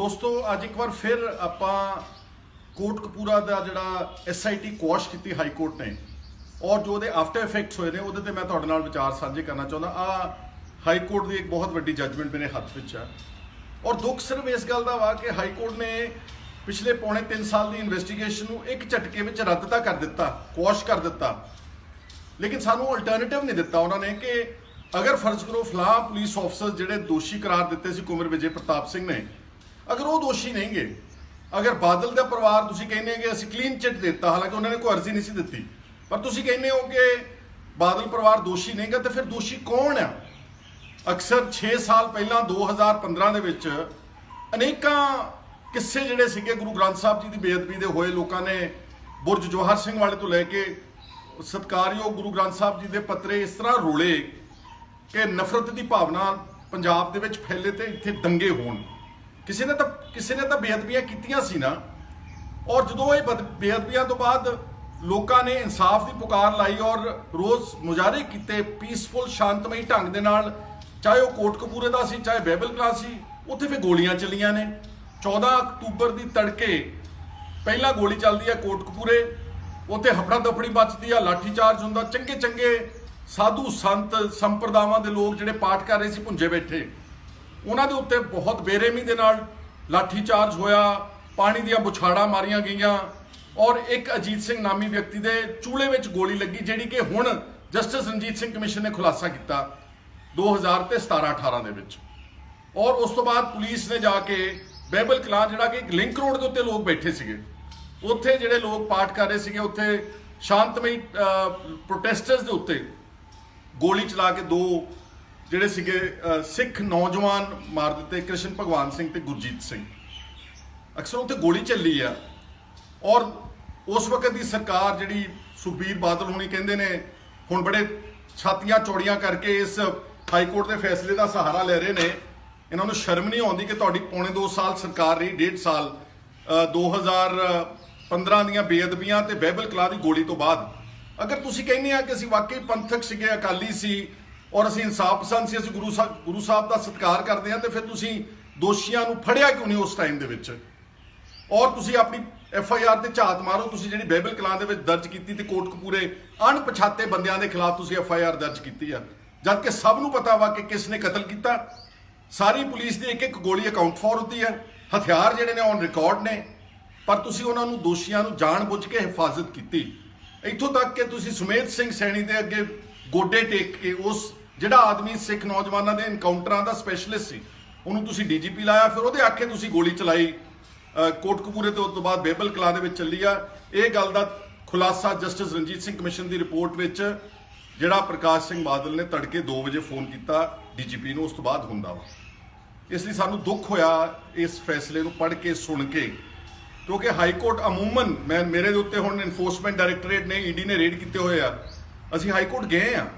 दोस्तों अज एक बार फिर ਆਪਾਂ ਕੋਟਕਪੂਰਾ ਦਾ ਜਿਹੜਾ SIT ਕੁਆਸ਼ ਕੀਤੀ ਹਾਈ ਕੋਰਟ ਨੇ ਔਰ ਜੋ ਉਹਦੇ ਆਫਟਰ ਇਫੈਕਟਸ ਹੋਏ ਨੇ ਉਹਦੇ ਤੇ ਮੈਂ ਤੁਹਾਡੇ ਨਾਲ ਵਿਚਾਰ ਸਾਂਝੇ ਕਰਨਾ ਚਾਹੁੰਦਾ। ਆ ਹਾਈ ਕੋਰਟ ਦੀ ਇੱਕ ਬਹੁਤ ਵੱਡੀ ਜੱਜਮੈਂਟ ਮੇਰੇ ਹੱਥ ਵਿੱਚ ਆ ਔਰ ਦੁੱਖ ਸਿਰਫ ਇਸ ਗੱਲ ਦਾ ਵਾ ਕਿ ਹਾਈ ਕੋਰਟ ਨੇ ਪਿਛਲੇ ਪੌਣੇ 3 ਸਾਲ ਦੀ ਇਨਵੈਸਟੀਗੇਸ਼ਨ ਨੂੰ ਇੱਕ ਝਟਕੇ ਵਿੱਚ ਰੱਦ ਤਾਂ ਕਰ ਦਿੱਤਾ, ਕੁਆਸ਼ ਕਰ ਦਿੱਤਾ, ਲੇਕਿਨ ਸਾਨੂੰ ਅਲਟਰਨੇਟਿਵ ਨਹੀਂ ਦਿੱਤਾ ਉਹਨਾਂ ਨੇ ਕਿ अगर फर्ज करो फलां पुलिस ऑफिसर जिहड़े दोषी करार दिते सी कुंवर विजय प्रताप सिंह ने, अगर वो दोषी नहीं गे, अगर बादल का परिवार तुसीं कहने कि असीं क्लीन चिट दिता, हालांकि उन्होंने कोई अर्जी नहीं सी दिती, पर तुसीं कहने हो कि बादल परिवार दोषी नहीं गा, तो फिर दोषी कौन है? अक्सर 6 साल पहला 2015 ਦੇ ਵਿੱਚ अनेकां किस्से जिहड़े सीगे गुरु ग्रंथ साहब जी की बेअदबी दे होए, लोगों ने बुरज जोहर सिंह वाले तो लैके सत्कारयोग गुरु ग्रंथ साहब जी के पत्रे इस तरह रोले कि नफरत की भावना पंजाब दे विच फैले तो इत्थे दंगे होण। किसी ने तो बेअदबियां कीतियां सी ना, और जो ये बेअदबियां तो बाद लोगों ने इंसाफ की पुकार लाई और रोज़ मुजाहरे किए पीसफुल शांतमई ढंग दे नाल, चाहे वह कोटकपूरे का सी चाहे बाइबल क्लास सी, उत्थे फिर गोलियां चलियां ने। 14 अक्तूबर की तड़के पहला गोली चलती है कोटकपूरे, उत्थे हफड़ा दफड़ी मचती है, लाठीचार्ज हुंदा, चंगे चंगे साधु संत संप्रदावां दे लोग जिहड़े पाठ कर रहे सी भुंजे बैठे, उन्हां दे उत्ते बहुत बेरहमी दे नाल लाठीचार्ज होया, पानी दियां बुछाड़ां मारियां गईयां और एक अजीत सिंह नामी व्यक्ति दे चूले विच गोली लगी, जिहड़ी कि हुण जस्टिस रंजीत सिंह कमिशन ने खुलासा किया 2017-18 दे विच। और उस तो बाद पुलिस ने जाके बाइबल कलां जिहड़ा कि एक लिंक रोड दे उत्ते लोग बैठे सीगे, उत्थे जिहड़े लोग पाठ कर रहे सीगे, उत्थे शांतमई प्रोटेस्टर्स दे उत्ते गोली चला के 2 जिहड़े सीगे सिख नौजवान मार दिते, कृष्ण भगवान सिंह ते गुरजीत सिंह। अक्सर उत्ते गोली चली है और उस वक्त की सरकार जिहड़ी सुखबीर बादल होनी कहंदे ने हुण बड़े छातियां चौड़ियां करके इस हाई कोर्ट के फैसले का सहारा ले रहे हैं। इन्होंने शर्म नहीं आती कि तुहाडी पौने 2 साल सरकार रही, 1.5 साल 2015 दीयां बेअदबियां ते बाइबल कलां दी गोली तो बाद। अगर तुसीं कहने कि असीं वाकई पंथक सीगे, अकाली सी और असीं इंसाफ पसंद सी, असीं गुरु साहब का सत्कार करते हैं, तो फिर तुसीं दोषियों नूं फड़िया क्यों नहीं उस टाइम दे विच? और तुसीं अपनी FIR ते झात मारो, तुसीं जिहड़ी बाइबल कलां दे विच दर्ज कीती ते कोटकपूरे अणपछाते बंदियां दे खिलाफ तुसीं FIR दर्ज कीती है, जबकि सब नूं पता वा कि किसने कतल किया। सारी पुलिस दी एक गोली अकाउंट फॉर होती है, हथियार जिहड़े ने ऑन रिकॉर्ड ने, पर तुसीं उन्हां नूं दोषियों नूं जाण बुझ के हिफाजत की। इत्थों तक कि तुसीं सुमेध सिंह सैनी दे अगे गोडे टेक के उस जिहड़ा आदमी सिख नौजवानों के इनकाउंटरां का स्पैशलिस्ट सी, उन्होंने तुसीं DGP लाया, फिर उहदे आखे तुसीं गोली चलाई कोटकपूरे ते उस तो बाद बाइबल कलां दे विच चली आ। इह गल दा खुलासा जस्टिस रंजीत सिंह कमिशन की रिपोर्ट विच जिहड़ा प्रकाश सिंह बादल ने तड़के 2 बजे फोन किया DGP नूं, उस तो बाद हुंदा वा। इसलिए सानूं दुख होया इस फैसले नूं पढ़ के सुन के, क्योंकि हाई कोर्ट अमूमन मैं मेरे उत्ते हुण इनफोर्समेंट डायरैक्टरेट ने ED ने रेड किए हुए आ, असीं हाई कोर्ट गए हैं,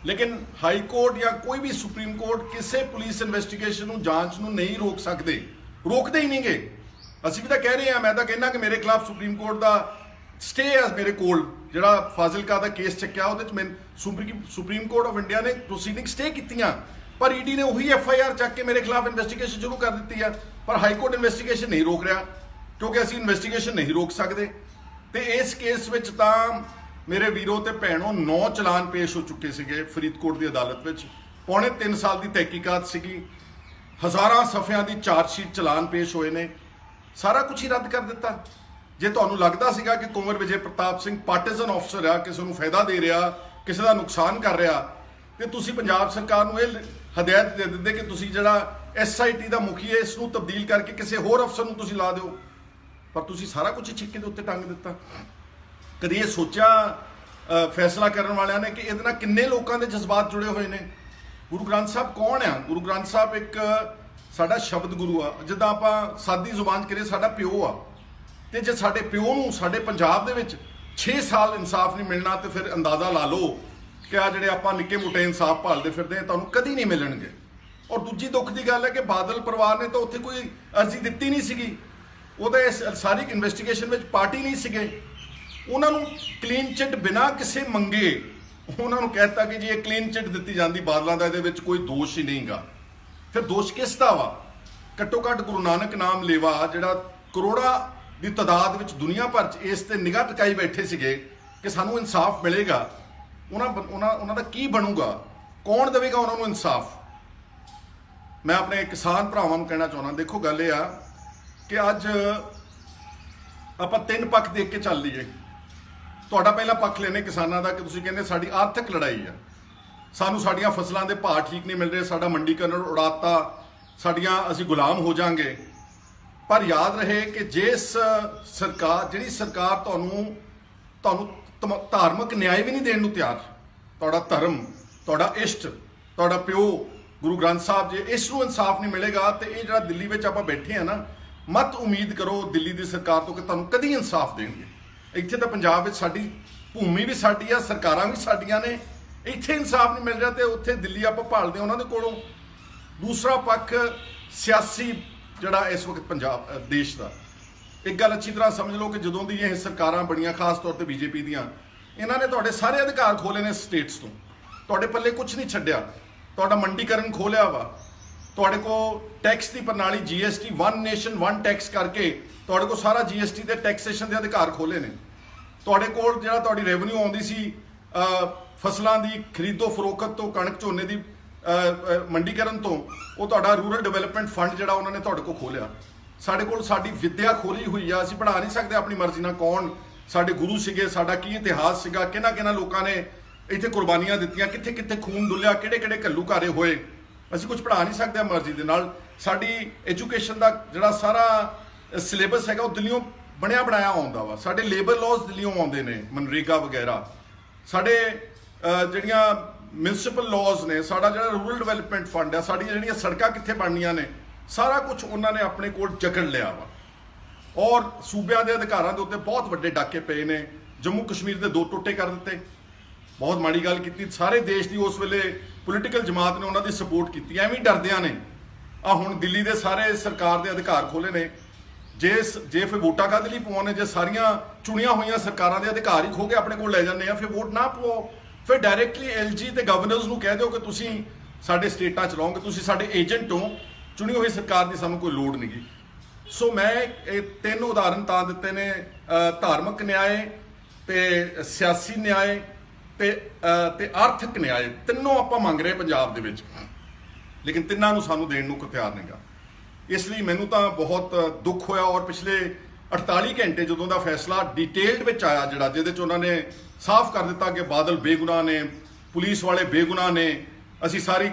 लेकिन हाई कोर्ट या कोई भी सुप्रीम कोर्ट किसी पुलिस इन्वेस्टिगेशन नूं जांच नूं नहीं रोक सकते, रोकते ही नहीं गए। असीं भी तो कह रहे हैं, मैं तो कहना कि मेरे खिलाफ सुप्रीम कोर्ट का स्टे है, मेरे कोल जिहड़ा फाजिलका का केस चक्या उहदे च सुप्रीम कोर्ट ऑफ इंडिया ने प्रोसीडिंग स्टे कीतियां, पर ED ने वही FIR चक के मेरे खिलाफ इन्वेस्टिगेशन शुरू कर दी है, पर हाई कोर्ट इन्वेस्टिगेशन नहीं रोक रहा, क्योंकि असीं इन्वेस्टिगेशन नहीं रोक सकते। तो इस केस विच तां मेरे वीरों ते भैणों 9 चलान पेश हो चुके सीगे फरीदकोट की अदालत विच। पौने 3 साल की तहकीकात सीगी, हज़ारां सफ़ियां की चार्जशीट चलान पेश होए ने, सारा कुछ ही रद्द कर दिता। जे तुहानूं लगदा सीगा कि कुंवर विजय प्रताप सिंह पार्टिजन ऑफिसर आ, किसी नूं फायदा दे रहा, किसी का नुकसान कर रहा, तो तुसीं पंजाब सरकार नूं इह हदायत दे दिंदे कि तुसीं जिहड़ा SIT का मुखी है इसनूं तब्दील करके किसी होर अफसर नूं तुसीं ला दिओ, पर तुसीं सारा कुछ छिक्के दे उत्ते टंग दिता। कदी ये सोचा फैसला करने वालियां ने कि इहदे नाल किन्ने लोकां दे जज्बात जुड़े हुए हैं? गुरु ग्रंथ साहब कौन है? गुरु ग्रंथ साहब एक साडा शब्द गुरु आ, जिद्दां आपां सादी जुबान करिए साडा प्यो आ, ते जे साडे प्यो नूं साडे पंजाब दे विच 6 साल इंसाफ नहीं मिलना, तो फिर अंदाज़ा ला लो कि आ जिहड़े आपां निक्के मुट्टे इंसाफ भालदे फिरदे हैं तुहानूं कदी नहीं मिलणगे। और दूजी दुख की गल है कि बादल परिवार ने तो उत्थे कोई अर्जी दित्ती नहीं सीगी, ਉਹਦੇ सारी इन्वेस्टिगेशन में पार्टी नहीं सीगे, उन्होंने क्लीन चिट बिना किसी मंगे उन्होंने कहता कि जी ये क्लीन चिट दी जाती बादलों का ये कोई दोष ही नहीं गा। फिर दोष किस दा वा? ਘੱਟੋ ਘੱਟ ਗੁਰੂ ਨਾਨਕ ਨਾਮ ਲੇਵਾ ਜਿਹੜਾ ਕਰੋੜਾਂ ਦੀ ਤਾਦਾਦ ਵਿੱਚ ਦੁਨੀਆ ਭਰ 'ਚ ਇਸ ਤੇ ਨਿਗਾਹ ਟਿਕਾਈ ਬੈਠੇ ਸੀਗੇ ਕਿ ਸਾਨੂੰ ਇਨਸਾਫ ਮਿਲੇਗਾ, ਉਹਨਾਂ ਦਾ ਕੀ ਬਣੂਗਾ, ਕੌਣ ਦੇਵੇਗਾ ਉਹਨਾਂ ਨੂੰ ਇਨਸਾਫ। ਮੈਂ ਆਪਣੇ ਕਿਸਾਨ ਭਰਾਵਾਂ ਨੂੰ ਕਹਿਣਾ ਚਾਹੁੰਦਾ, ਦੇਖੋ ਗੱਲ ਇਹ ਆ ਕਿ ਅੱਜ ਆਪਾਂ ਤਿੰਨ ਪੱਖ ਦੇਖ ਕੇ ਚੱਲ ਲਈਏ। ਤੁਹਾਡਾ ਪਹਿਲਾ ਪੱਖ ਲੈਣੇ ਕਿਸਾਨਾਂ ਦਾ ਕਿ ਤੁਸੀਂ ਕਹਿੰਦੇ ਸਾਡੀ ਆਰਥਿਕ ਲੜਾਈ ਆ, ਸਾਨੂੰ ਸਾਡੀਆਂ ਫਸਲਾਂ ਦੇ ਭਾਅ ਠੀਕ ਨਹੀਂ ਮਿਲ ਰਹੇ, ਸਾਡਾ ਮੰਡੀਕਰਨ ਉਡਾਤਾ, ਸਾਡੀਆਂ ਅਸੀਂ ਗੁਲਾਮ ਹੋ ਜਾਾਂਗੇ। ਪਰ ਯਾਦ ਰਹੇ ਕਿ ਜਿਹੜੀ ਸਰਕਾਰ ਤੁਹਾਨੂੰ ਧਾਰਮਿਕ ਨਿਆਂ ਵੀ ਨਹੀਂ ਦੇਣ ਨੂੰ ਤਿਆਰ, ਤੁਹਾਡਾ ਧਰਮ, ਤੁਹਾਡਾ ਇਸ਼ਟ, ਤੁਹਾਡਾ ਪਿਓ ਗੁਰੂ ਗ੍ਰੰਥ ਸਾਹਿਬ, ਜੇ ਇਸ ਨੂੰ ਇਨਸਾਫ ਨਹੀਂ ਮਿਲੇਗਾ ਤੇ ਇਹ ਜਿਹੜਾ ਦਿੱਲੀ ਵਿੱਚ ਆਪਾਂ ਬੈਠੇ ਆ ਨਾ, ਮਤ ਉਮੀਦ ਕਰੋ ਦਿੱਲੀ ਦੀ ਸਰਕਾਰ ਤੋਂ ਕਿ ਤੁਹਾਨੂੰ ਕਦੀ ਇਨਸਾਫ ਦੇਣਗੇ। ਇੱਥੇ ਤਾਂ ਪੰਜਾਬ ਵਿੱਚ ਸਾਡੀ ਭੂਮੀ ਵੀ ਸਾਡੀ ਆ, ਸਰਕਾਰਾਂ ਵੀ ਸਾਡੀਆਂ ਨੇ, ਇੱਥੇ ਇਨਸਾਫ ਨਹੀਂ ਮਿਲ ਰਿਹਾ ਤੇ ਉੱਥੇ ਦਿੱਲੀ ਆਪਾਂ ਭਾਲਦੇ ਉਹਨਾਂ ਦੇ ਕੋਲੋਂ। ਦੂਸਰਾ ਪੱਖ ਸਿਆਸੀ ਜਿਹੜਾ ਇਸ ਵਕਤ ਪੰਜਾਬ ਦੇਸ਼ ਦਾ, ਇੱਕ ਗੱਲ ਅੱਛੀ ਤਰ੍ਹਾਂ ਸਮਝ ਲਓ ਕਿ ਜਦੋਂ ਦੀ ਇਹ ਸਰਕਾਰਾਂ ਬਣੀਆਂ, ਖਾਸ ਤੌਰ ਤੇ ਬੀਜੇਪੀ ਦੀਆਂ, ਇਹਨਾਂ ਨੇ ਤੁਹਾਡੇ ਸਾਰੇ ਅਧਿਕਾਰ ਖੋਲੇ ਨੇ ਸਟੇਟਸ ਤੋਂ, ਤੁਹਾਡੇ ਪੱਲੇ ਕੁਝ ਨਹੀਂ ਛੱਡਿਆ। ਤੁਹਾਡਾ ਮੰਡੀਕਰਨ ਖੋਲਿਆ ਵਾ, ਤੁਹਾਡੇ ਕੋਲ ਟੈਕਸ ਦੀ ਪ੍ਰਣਾਲੀ GST, one nation one tax ਕਰਕੇ ਤੁਹਾਡੇ ਕੋਲ ਸਾਰਾ GST ਦੇ ਟੈਕਸੇਸ਼ਨ ਦੇ ਅਧਿਕਾਰ ਖੋਲੇ ਨੇ। ਤੁਹਾਡੇ ਕੋਲ ਜਿਹੜਾ ਤੁਹਾਡੀ ਰੈਵਨਿਊ ਆਉਂਦੀ ਸੀ ਫਸਲਾਂ ਦੀ ਖਰੀਦੋ ਫਰੋਖਤ ਤੋਂ, ਕਣਕ ਝੋਨੇ ਦੀ ਮੰਡੀਕਰਨ ਤੋਂ, ਉਹ ਤੁਹਾਡਾ ਰੂਰਲ ਡਿਵੈਲਪਮੈਂਟ ਫੰਡ ਜਿਹੜਾ ਉਹਨਾਂ ਨੇ ਤੁਹਾਡੇ ਕੋਲ ਖੋਲਿਆ। ਸਾਡੇ ਕੋਲ ਸਾਡੀ ਵਿੱਦਿਆ ਖੋਲੀ ਹੋਈ ਆ, ਅਸੀਂ ਪੜ੍ਹਾ ਨਹੀਂ ਸਕਦੇ ਆਪਣੀ ਮਰਜ਼ੀ ਨਾਲ ਕੌਣ ਸਾਡੇ ਗੁਰੂ ਸੀਗੇ, ਸਾਡਾ ਕੀ ਇਤਿਹਾਸ ਸੀਗਾ, ਕਿਹਨਾਂ ਲੋਕਾਂ ਨੇ ਇੱਥੇ ਕੁਰਬਾਨੀਆਂ ਦਿੱਤੀਆਂ, ਕਿੱਥੇ ਕਿੱਥੇ ਖੂਨ ਡੁੱਲਿਆ, ਕਿਹੜੇ ਘੱਲੂ ਘਾਰੇ ਹੋਏ, ਅਸੀਂ ਕੁਝ ਪੜ੍ਹਾ ਨਹੀਂ ਸਕਦੇ ਮਰਜ਼ੀ ਦੇ ਨਾਲ। ਸਾਡੀ ਐਜੂਕੇਸ਼ਨ ਦਾ ਜਿਹੜਾ ਸਾਰਾ ਸਿਲੇਬਸ ਹੈਗਾ ਉਹ ਦਿੱਲੀੋਂ ਬਣਿਆ ਬਣਾਇਆ ਆਉਂਦਾ ਵਾ, ਸਾਡੇ ਲੇਬਰ ਲਾਜ਼ ਦਿੱਲੀੋਂ ਆਉਂਦੇ ਨੇ, ਮਨਰੇਗਾ ਵਗੈਰਾ, ਸਾਡੇ ਜਿਹੜੀਆਂ ਮਿਊਨਿਸਪਲ ਲਾਜ਼ ਨੇ, ਸਾਡਾ ਜਿਹੜਾ ਰੂਰਲ ਡਿਵੈਲਪਮੈਂਟ ਫੰਡ ਆ, ਸਾਡੀਆਂ ਜਿਹੜੀਆਂ ਸੜਕਾਂ ਕਿੱਥੇ ਬਣਨੀਆਂ ਨੇ, ਸਾਰਾ ਕੁਝ ਉਹਨਾਂ ਨੇ ਆਪਣੇ ਕੋਲ ਜਕੜ ਲਿਆ ਵਾ। ਔਰ ਸੂਬਿਆਂ ਦੇ ਅਧਿਕਾਰਾਂ ਦੇ ਉੱਤੇ ਬਹੁਤ ਵੱਡੇ ਡਾਕੇ ਪਏ ਨੇ। ਜੰਮੂ ਕਸ਼ਮੀਰ ਦੇ 2 ਟੋਟੇ ਕਰ ਦਿੱਤੇ, ਬਹੁਤ ਮਾੜੀ ਗੱਲ ਕੀਤੀ। ਸਾਰੇ ਦੇਸ਼ ਦੀ ਉਸ ਵੇਲੇ ਪੋਲੀਟੀਕਲ ਜਮਾਤ ਨੇ ਉਹਨਾਂ ਦੀ ਸਪੋਰਟ ਕੀਤੀ, ਐਵੇਂ ਡਰਦਿਆਂ ਨੇ। ਆ ਹੁਣ ਦਿੱਲੀ ਦੇ ਸਾਰੇ ਸਰਕਾਰ ਦੇ ਅਧਿਕਾਰ ਖੋਲੇ ਨੇ। ਜੇ ਫਿਰ ਵੋਟਾਂ ਕਾਹਦੇ ਲਈ ਪਵਾਉਣੇ, ਜੇ ਸਾਰੀਆਂ ਚੁਣੀਆਂ ਹੋਈਆਂ ਸਰਕਾਰਾਂ ਦੇ ਅਧਿਕਾਰ ਹੀ ਖੋ ਕੇ ਆਪਣੇ ਕੋਲ ਲੈ ਜਾਂਦੇ ਆ, ਫਿਰ ਵੋਟ ਨਾ ਪਵਾਓ, ਫਿਰ ਡਾਇਰੈਕਟਲੀ LG ਤੇ ਗਵਰਨਰਸ ਨੂੰ ਕਹਿ ਦਿਓ ਕਿ ਤੁਸੀਂ ਸਾਡੇ ਸਟੇਟਾਂ ਚਲਾਓਗੇ, ਤੁਸੀਂ ਸਾਡੇ ਏਜੰਟ ਹੋ, ਚੁਣੀ ਹੋਈ ਸਰਕਾਰ ਦੀ ਸਾਨੂੰ ਕੋਈ ਲੋੜ ਨਹੀਂ ਗੀ। ਸੋ ਮੈਂ ਇਹ 3 ਉਦਾਹਰਨ ਤਾਂ ਦਿੱਤੇ ਨੇ, ਧਾਰਮਿਕ ਨਿਆਂ ਤੇ ਸਿਆਸੀ ਨਿਆਂ ਤੇ ਆਰਥਿਕ ਨਿਆਂ, ਤਿੰਨੋਂ ਆਪਾਂ ਮੰਗ ਰਹੇ ਪੰਜਾਬ ਦੇ ਵਿੱਚ, ਲੇਕਿਨ ਤਿੰਨਾਂ ਨੂੰ ਸਾਨੂੰ ਦੇਣ ਨੂੰ ਕੋਈ ਤਿਆਰ ਨਹੀਂਗਾ। ਇਸ ਲਈ ਮੈਨੂੰ ਤਾਂ ਬਹੁਤ ਦੁੱਖ ਹੋਇਆ। ਔਰ ਪਿਛਲੇ 48 ਘੰਟੇ ਜਦੋਂ ਦਾ ਫੈਸਲਾ ਡਿਟੇਲਡ ਵਿੱਚ ਆਇਆ, ਜਿਹਦੇ 'ਚ ਉਹਨਾਂ ਨੇ ਸਾਫ਼ ਕਰ ਦਿੱਤਾ ਕਿ ਬਾਦਲ ਬੇਗੁਨਾਹ ਨੇ, ਪੁਲਿਸ ਵਾਲੇ ਬੇਗੁਨਾਹ ਨੇ, ਅਸੀਂ ਸਾਰੀ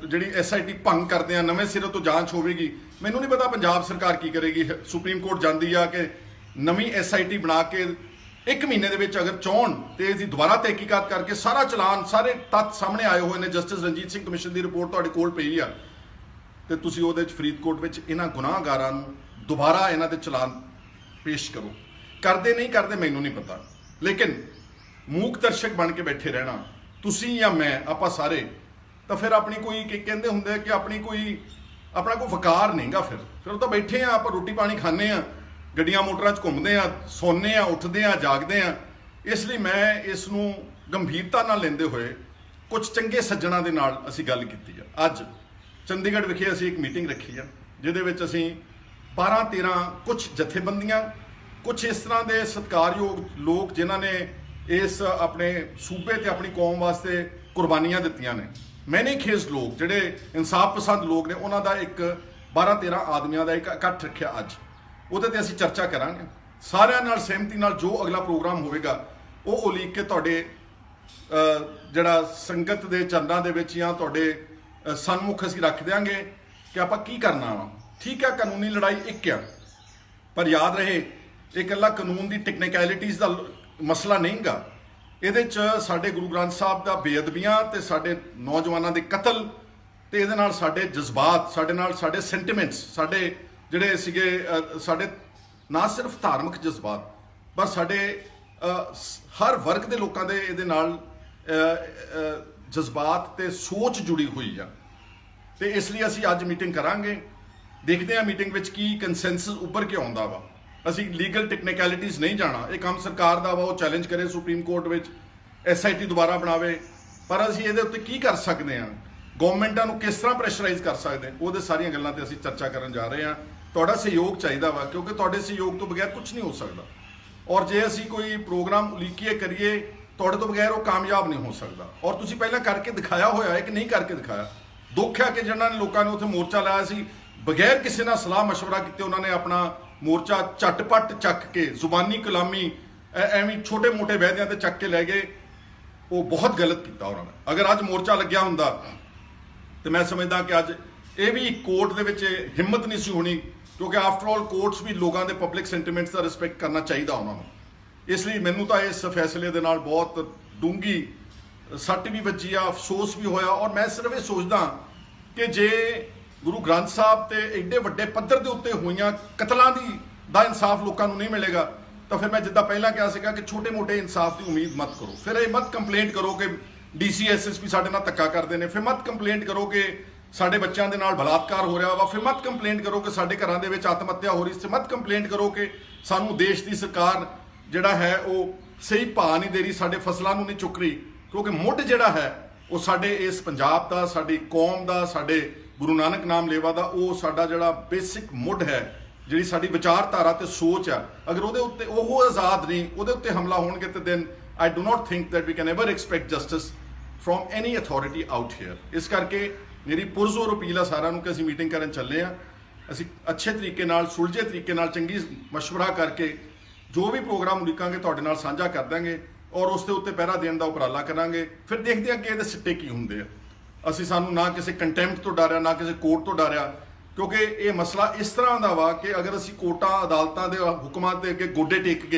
ਜਿਹੜੀ SIT ਭੰਗ ਕਰਦੇ ਆ, ਨਵੇਂ ਸਿਰੇ ਤੋਂ ਜਾਂਚ ਹੋਵੇਗੀ। ਮੈਨੂੰ ਨਹੀਂ ਪਤਾ ਪੰਜਾਬ ਸਰਕਾਰ ਕੀ ਕਰੇਗੀ। ਸੁਪਰੀਮ ਕੋਰਟ ਜਾਂਦੀ ਆ ਕਿ ਨਵੀਂ SIT ਬਣਾ ਕੇ 1 ਮਹੀਨੇ ਦੇ ਵਿੱਚ ਅਗਰ ਚਾਹਣ ਤੇ ਇਹਦੀ ਦੁਬਾਰਾ ਤਹਿਕੀਕਾਤ ਕਰਕੇ ਸਾਰਾ ਚਲਾਨ, ਸਾਰੇ ਤੱਥ ਸਾਹਮਣੇ ਆਏ ਹੋਏ ਨੇ। ਜਸਟਿਸ ਰਣਜੀਤ ਸਿੰਘ ਕਮਿਸ਼ਨ ਦੀ ਰਿਪੋਰਟ ਤੁਹਾਡੇ ਕੋਲ ਪਈ ਆ, ਤੇ ਤੁਸੀਂ ਉਹਦੇ 'ਚ ਫਰੀਦਕੋਟ ਵਿੱਚ ਇਹਨਾਂ ਗੁਨਾਹਗਾਰਾਂ ਨੂੰ ਦੁਬਾਰਾ ਇਹਨਾਂ ਦੇ ਚਲਾਨ ਪੇਸ਼ ਕਰੋ। ਕਰਦੇ ਨਹੀਂ ਕਰਦੇ ਮੈਨੂੰ ਨਹੀਂ ਪਤਾ, ਲੇਕਿਨ ਮੂਕ ਦਰਸ਼ਕ ਬਣ ਕੇ ਬੈਠੇ ਰਹਿਣਾ ਤੁਸੀਂ ਜਾਂ ਮੈਂ, ਆਪਾਂ ਸਾਰੇ, ਤਾਂ ਫਿਰ ਆਪਣੀ ਕੋਈ ਕਹਿੰਦੇ ਹੁੰਦੇ ਕਿ ਆਪਣਾ ਕੋਈ ਵਕਾਰ ਨਹੀਂਗਾ। ਫਿਰ ਉਹ ਤਾਂ ਬੈਠੇ ਆ, ਆਪਾਂ ਰੋਟੀ ਪਾਣੀ ਖਾਂਦੇ ਆ, ਗੱਡੀਆਂ ਮੋਟਰਾਂ 'ਚ ਘੁੰਮਦੇ ਆ, ਸੌਂਦੇ ਆ, ਉੱਠਦੇ ਆ, ਜਾਗਦੇ ਆ। ਇਸ ਲਈ ਮੈਂ ਇਸ ਨੂੰ ਗੰਭੀਰਤਾ ਨਾਲ ਲੈਂਦੇ ਹੋਏ ਕੁਝ ਚੰਗੇ ਸੱਜਣਾਂ ਦੇ ਨਾਲ ਅਸੀਂ ਗੱਲ ਕੀਤੀ ਆ। ਅੱਜ ਚੰਡੀਗੜ੍ਹ ਵਿਖੇ ਅਸੀਂ ਇੱਕ ਮੀਟਿੰਗ ਰੱਖੀ ਆ, ਜਿਹਦੇ ਵਿੱਚ ਅਸੀਂ 12-13 ਕੁਝ ਜਥੇਬੰਦੀਆਂ, ਕੁਝ ਇਸ ਤਰ੍ਹਾਂ ਦੇ ਸਤਿਕਾਰਯੋਗ ਲੋਕ ਜਿਨ੍ਹਾਂ ਨੇ ਇਸ ਆਪਣੇ ਸੂਬੇ ਤੇ ਆਪਣੀ ਕੌਮ ਵਾਸਤੇ ਕੁਰਬਾਨੀਆਂ ਦਿੱਤੀਆਂ ਨੇ, ਮੈਨੇ ਖੇਸ ਲੋਕ ਜਿਹੜੇ ਇਨਸਾਫ ਪਸੰਦ ਲੋਕ ਨੇ, ਉਹਨਾਂ ਦਾ ਇੱਕ 12-13 ਆਦਮੀਆਂ ਦਾ ਇੱਕ ਇਕੱਠ ਰੱਖਿਆ ਅੱਜ। ਉਹਦੇ ਤੇ ਅਸੀਂ ਚਰਚਾ ਕਰਾਂਗੇ ਸਾਰਿਆਂ ਨਾਲ ਸਹਿਮਤੀ ਨਾਲ। ਜੋ ਅਗਲਾ ਪ੍ਰੋਗਰਾਮ ਹੋਵੇਗਾ ਉਹ ਉਲੀਕ ਕੇ ਤੁਹਾਡੇ ਜਿਹੜਾ ਸੰਗਤ ਦੇ ਚਰਨਾਂ ਦੇ ਵਿੱਚ ਜਾਂ ਤੁਹਾਡੇ ਸਨਮੁਖ ਅਸੀਂ ਰੱਖ ਦਿਆਂਗੇ ਕਿ ਆਪਾਂ ਕੀ ਕਰਨਾ ਵਾ। ਠੀਕ ਹੈ, ਕਾਨੂੰਨੀ ਲੜਾਈ ਇੱਕ ਆ, ਪਰ ਯਾਦ ਰਹੇ ਇਹ ਇਕੱਲਾ ਕਾਨੂੰਨ ਦੀ ਟੈਕਨੀਕੈਲਿਟੀਜ਼ ਦਾ ਮਸਲਾ ਨਹੀਂਗਾ। ਇਹਦੇ 'ਚ ਸਾਡੇ ਗੁਰੂ ਗ੍ਰੰਥ ਸਾਹਿਬ ਦਾ ਬੇਅਦਬੀਆਂ ਤੇ ਸਾਡੇ ਨੌਜਵਾਨਾਂ ਦੇ ਕਤਲ ਤੇ ਇਹਦੇ ਨਾਲ ਸਾਡੇ ਜਜ਼ਬਾਤ, ਸਾਡੇ ਨਾਲ ਸਾਡੇ ਸੈਂਟੀਮੈਂਟਸ, ਸਾਡੇ ਜਿਹੜੇ ਸੀਗੇ ਸਾਡੇ ਨਾ ਸਿਰਫ ਧਾਰਮਿਕ ਜਜ਼ਬਾਤ, ਪਰ ਸਾਡੇ ਹਰ ਵਰਗ ਦੇ ਲੋਕਾਂ ਦੇ ਇਹਦੇ ਨਾਲ ਜਜ਼ਬਾਤ ਤੇ ਸੋਚ ਜੁੜੀ ਹੋਈ ਆ। ਤੇ ਇਸ ਲਈ ਅਸੀਂ ਅੱਜ ਮੀਟਿੰਗ ਕਰਾਂਗੇ, ਦੇਖਦੇ ਹਾਂ ਮੀਟਿੰਗ ਵਿੱਚ ਕੀ ਕੰਸੈਂਸਸ ਉੱਪਰ ਕੇ ਆਉਂਦਾ ਵਾ। ਅਸੀਂ ਲੀਗਲ ਟੈਕਨੀਕੈਲਿਟੀਜ਼ ਨਹੀਂ ਜਾਣਾ, ਇਹ ਕੰਮ ਸਰਕਾਰ ਦਾ ਵਾ, ਉਹ ਚੈਲੰਜ ਕਰੇ ਸੁਪਰੀਮ ਕੋਰਟ ਵਿੱਚ, SIT ਦੁਬਾਰਾ ਬਣਾਵੇ, ਪਰ ਅਸੀਂ ਇਹਦੇ ਉੱਤੇ ਕੀ ਕਰ ਸਕਦੇ ਹਾਂ। ਗਵਰਨਮੈਂਟਾਂ ਨੂੰ ਕਿਸ ਤਰ੍ਹਾਂ ਪ੍ਰੈਸ਼ਰਾਈਜ਼ ਕਰ ਸਕਦੇ ਉਹਦੇ ਸਾਰੀਆਂ ਗੱਲਾਂ ਤੇ ਅਸੀਂ ਚਰਚਾ ਕਰਨ ਜਾ ਰਹੇ ਹਾਂ। ਤੁਹਾਡਾ ਸਹਿਯੋਗ ਚਾਹੀਦਾ ਵਾ, ਕਿਉਂਕਿ ਤੁਹਾਡੇ ਸਹਿਯੋਗ ਤੋਂ ਬਗੈਰ ਕੁਝ ਨਹੀਂ ਹੋ ਸਕਦਾ। ਔਰ ਜੇ ਅਸੀਂ ਕੋਈ ਪ੍ਰੋਗਰਾਮ ਉਲੀਕੀਏ ਕਰੀਏ ਤੁਹਾਡੇ ਤੋਂ ਬਗੈਰ ਉਹ ਕਾਮਯਾਬ ਨਹੀਂ ਹੋ ਸਕਦਾ। ਔਰ ਤੁਸੀਂ ਪਹਿਲਾਂ ਕਰਕੇ ਦਿਖਾਇਆ ਹੋਇਆ ਹੈ ਕਿ ਨਹੀਂ ਕਰਕੇ ਦਿਖਾਇਆ। ਦੁੱਖ ਹੈ ਕਿ ਜਿਹਨਾਂ ਨੇ ਲੋਕਾਂ ਨੇ ਉੱਥੇ ਮੋਰਚਾ ਲਾਇਆ ਸੀ, ਬਗੈਰ ਕਿਸੇ ਨਾਲ ਸਲਾਹ ਮਸ਼ਵਰਾ ਕੀਤੇ ਉਹਨਾਂ ਨੇ ਆਪਣਾ ਮੋਰਚਾ ਝਟਪਟ ਚੱਕ ਕੇ ਜ਼ੁਬਾਨੀ ਕਲਾਮੀ ਐਵੇਂ ਛੋਟੇ ਮੋਟੇ ਵਾਅਦਿਆਂ ਤੇ ਚੱਕ ਕੇ ਲੈ ਗਏ। ਉਹ ਬਹੁਤ ਗਲਤ ਕੀਤਾ ਉਹਨਾਂ ਨੇ। ਅਗਰ ਅੱਜ ਮੋਰਚਾ ਲੱਗਿਆ ਹੁੰਦਾ ਤੇ ਮੈਂ ਸਮਝਦਾ ਕਿ ਅੱਜ ਇਹ ਵੀ ਕੋਰਟ ਦੇ ਵਿੱਚ ਹਿੰਮਤ ਨਹੀਂ ਸੀ ਹੋਣੀ, ਕਿਉਂਕਿ ਆਫਟਰ ਆਲ ਕੋਰਟਸ ਵੀ ਲੋਕਾਂ ਦੇ ਪਬਲਿਕ ਸੈਂਟੀਮੈਂਟਸ ਦਾ ਰਿਸਪੈਕਟ ਕਰਨਾ ਚਾਹੀਦਾ ਉਹਨਾਂ ਨੂੰ। ਇਸ ਲਈ ਮੈਨੂੰ ਤਾਂ ਇਸ ਫੈਸਲੇ ਦੇ ਨਾਲ ਬਹੁਤ ਡੂੰਘੀ ਸੱਟ ਵੀ ਵੱਜੀ ਆ, ਅਫਸੋਸ ਵੀ ਹੋਇਆ। ਔਰ ਮੈਂ ਸਿਰਫ ਇਹ ਸੋਚਦਾ ਕਿ ਜੇ ਗੁਰੂ ਗ੍ਰੰਥ ਸਾਹਿਬ ਤੇ ਐਡੇ ਵੱਡੇ ਪੱਧਰ ਦੇ ਉੱਤੇ ਹੋਈਆਂ ਕਤਲਾਂ ਦਾ ਇਨਸਾਫ ਲੋਕਾਂ ਨੂੰ ਨਹੀਂ ਮਿਲੇਗਾ ਤਾਂ ਫਿਰ ਮੈਂ ਜਿੱਦਾਂ ਪਹਿਲਾਂ ਕਿਹਾ ਸੀਗਾ ਕਿ ਛੋਟੇ ਮੋਟੇ ਇਨਸਾਫ ਦੀ ਉਮੀਦ ਮਤ ਕਰੋ। ਫਿਰ ਇਹ ਮਤ ਕੰਪਲੇਂਟ ਕਰੋ ਕਿ DCSSP ਸਾਡੇ ਨਾਲ ਧੱਕਾ ਕਰਦੇ ਨੇ। ਫਿਰ ਮਤ ਕੰਪਲੇਂਟ ਕਰੋ ਕਿ ਸਾਡੇ ਬੱਚਿਆਂ ਦੇ ਨਾਲ ਬਲਾਤਕਾਰ ਹੋ ਰਿਹਾ ਵਾ। ਫਿਰ ਮਤ ਕੰਪਲੇਂਟ ਕਰੋ ਕਿ ਸਾਡੇ ਘਰਾਂ ਦੇ ਵਿੱਚ ਆਤਮ ਹੱਤਿਆ ਹੋ ਰਹੀ ਸੀ। ਮਤ ਕੰਪਲੇਂਟ ਕਰੋ ਕਿ ਸਾਨੂੰ ਦੇਸ਼ ਦੀ ਸਰਕਾਰ ਜਿਹੜਾ ਹੈ ਉਹ ਸਹੀ ਭਾਅ ਨਹੀਂ ਦੇ ਰਹੀ, ਸਾਡੇ ਫਸਲਾਂ ਨੂੰ ਨਹੀਂ ਚੁੱਕ ਰਹੀ। ਕਿਉਂਕਿ ਮੁੱਢ ਜਿਹੜਾ ਹੈ ਉਹ ਸਾਡੇ ਇਸ ਪੰਜਾਬ ਦਾ, ਸਾਡੀ ਕੌਮ ਦਾ, ਸਾਡੇ ਗੁਰੂ ਨਾਨਕ ਨਾਮ ਲੇਵਾ ਦਾ, ਉਹ ਸਾਡਾ ਜਿਹੜਾ ਬੇਸਿਕ ਮੁੱਢ ਹੈ, ਜਿਹੜੀ ਸਾਡੀ ਵਿਚਾਰਧਾਰਾ ਤੇ ਸੋਚ ਆ, ਅਗਰ ਉਹਦੇ ਉੱਤੇ ਉਹ ਆਜ਼ਾਦ ਨਹੀਂ, ਉਹਦੇ ਉੱਤੇ ਹਮਲਾ ਹੋਣਗੇ ਤੇ then I do not think that we can ever expect justice from any authority out here। ਇਸ ਕਰਕੇ ਮੇਰੀ ਪੁਰਜ਼ੋਰ ਅਪੀਲ ਆ ਸਾਰਿਆਂ ਨੂੰ ਕਿ ਅਸੀਂ ਮੀਟਿੰਗ ਕਰਨ ਚੱਲੇ ਆ। ਅਸੀਂ ਅੱਛੇ ਤਰੀਕੇ ਨਾਲ, ਸੁਲਝੇ ਤਰੀਕੇ ਨਾਲ, ਚੰਗੀ ਮਸ਼ਵਰਾ ਕਰਕੇ ਜੋ ਵੀ ਪ੍ਰੋਗਰਾਮ ਉਲੀਕਾਂਗੇ ਤੁਹਾਡੇ ਨਾਲ ਸਾਂਝਾ ਕਰ ਦਾਂਗੇ ਔਰ ਉਸ ਦੇ ਉੱਤੇ ਪਹਿਰਾ ਦੇਣ ਦਾ ਉਪਰਾਲਾ ਕਰਾਂਗੇ। ਫਿਰ ਦੇਖਦੇ ਆ ਕਿ ਇਹਦੇ ਸਿੱਟੇ ਕੀ ਹੁੰਦੇ ਆ। ਸਾਨੂੰ ਨਾ ਕਿਸੇ ਕੰਟੈਂਪਟ ਤੋਂ ਡਰਿਆ, ਨਾ ਕਿਸੇ ਕੋਰਟ ਤੋਂ ਡਰਿਆ, ਕਿਉਂਕਿ ਇਹ ਮਸਲਾ ਇਸ ਤਰ੍ਹਾਂ ਦਾ ਵਾ ਕਿ ਅਗਰ ਅਸੀਂ ਕੋਰਟਾਂ ਅਦਾਲਤਾਂ ਦੇ ਹੁਕਮਾਂ ਦੇ ਅੱਗੇ ਗੋਡੇ ਟੇਕ ਗਏ